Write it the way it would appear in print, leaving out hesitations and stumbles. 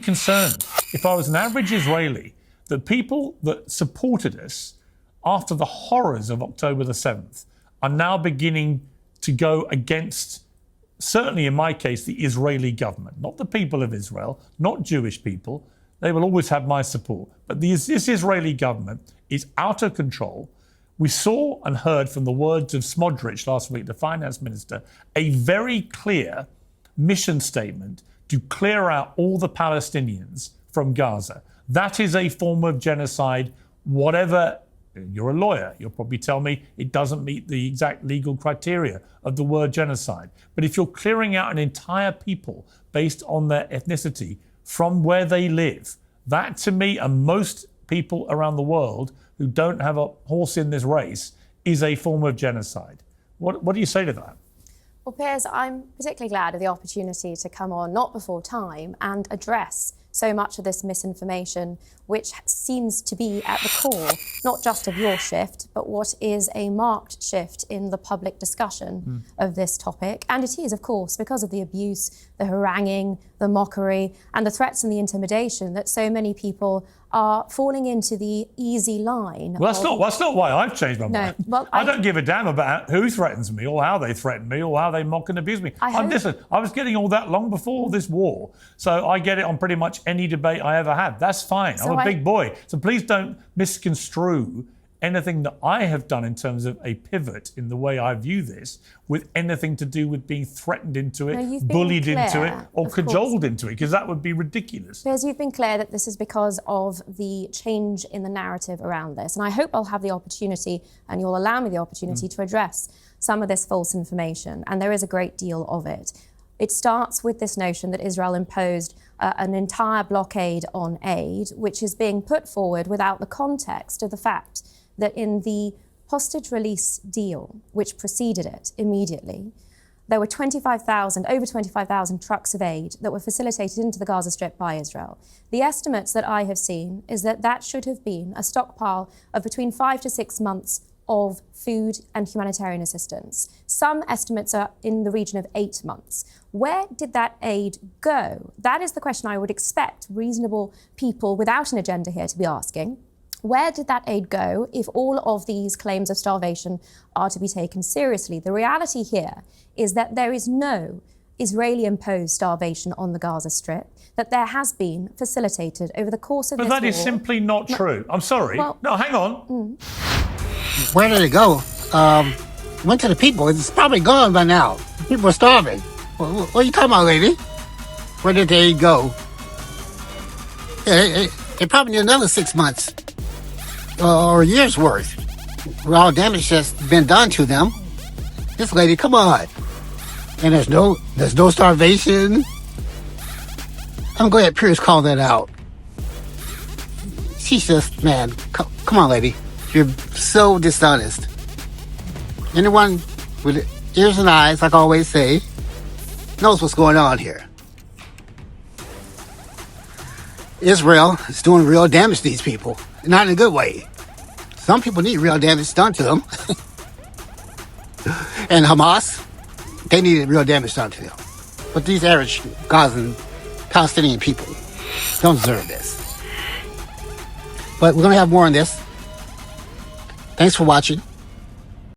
concerned, if I was an average Israeli, that people that supported us after the horrors of October the 7th are now beginning to go against, certainly in my case, the Israeli government, not the people of Israel, not Jewish people. They will always have my support. But this Israeli government is out of control. We saw and heard from the words of Smodrich last week, the finance minister, a very clear mission statement to clear out all the Palestinians from Gaza. That is a form of genocide, whatever. You're a lawyer. You'll probably tell me it doesn't meet the exact legal criteria of the word genocide. But if you're clearing out an entire people based on their ethnicity from where they live, that to me, and most people around the world who don't have a horse in this race, is a form of genocide. What do you say to that? Well, Piers, I'm particularly glad of the opportunity to come on, not before time, and address so much of this misinformation, which seems to be at the core, not just of your shift, but what is a marked shift in the public discussion of this topic. And it is, of course, because of the abuse, the haranguing, the mockery, and the threats and the intimidation that so many people are falling into the easy line. Well, that's not why I've changed my mind. Well, I don't give a damn about who threatens me or how they threaten me or how they mock and abuse me. Listen, I was getting all that long before this war, so I get it on pretty much any debate I ever had. That's fine. I'm a big boy. So please don't misconstrue anything that I have done in terms of a pivot in the way I view this with anything to do with being threatened into it, bullied into it, or cajoled into it, because that would be ridiculous. Because you've been clear that this is because of the change in the narrative around this. And I hope I'll have the opportunity, and you'll allow me the opportunity to address some of this false information. And there is a great deal of it. It starts with this notion that Israel imposed an entire blockade on aid, which is being put forward without the context of the fact that in the hostage release deal, which preceded it immediately, there were over 25,000 trucks of aid that were facilitated into the Gaza Strip by Israel. The estimates that I have seen is that that should have been a stockpile of between 5 to 6 months of food and humanitarian assistance. Some estimates are in the region of 8 months. Where did that aid go? That is the question I would expect reasonable people without an agenda here to be asking. Where did that aid go if all of these claims of starvation are to be taken seriously? The reality here is that there is no Israeli-imposed starvation on the Gaza Strip, that there has been facilitated over the course of this war. But that is simply not true. I'm sorry. Well, no, hang on. Where did it go? Went to the people. It's probably gone by now. People are starving. What are you talking about, lady? Where did the aid go? It probably need another 6 months. Or a year's worth. With all damage that's been done to them. This lady, come on. And there's no starvation. I'm glad Piers called that out. She's just, man, come on, lady. You're so dishonest. Anyone with ears and eyes, like I always say, knows what's going on here. Israel is doing real damage to these people. Not in a good way. Some people need real damage done to them. And Hamas, they needed real damage done to them. But these average Gazan, Palestinian people don't deserve this. But we're going to have more on this. Thanks for watching.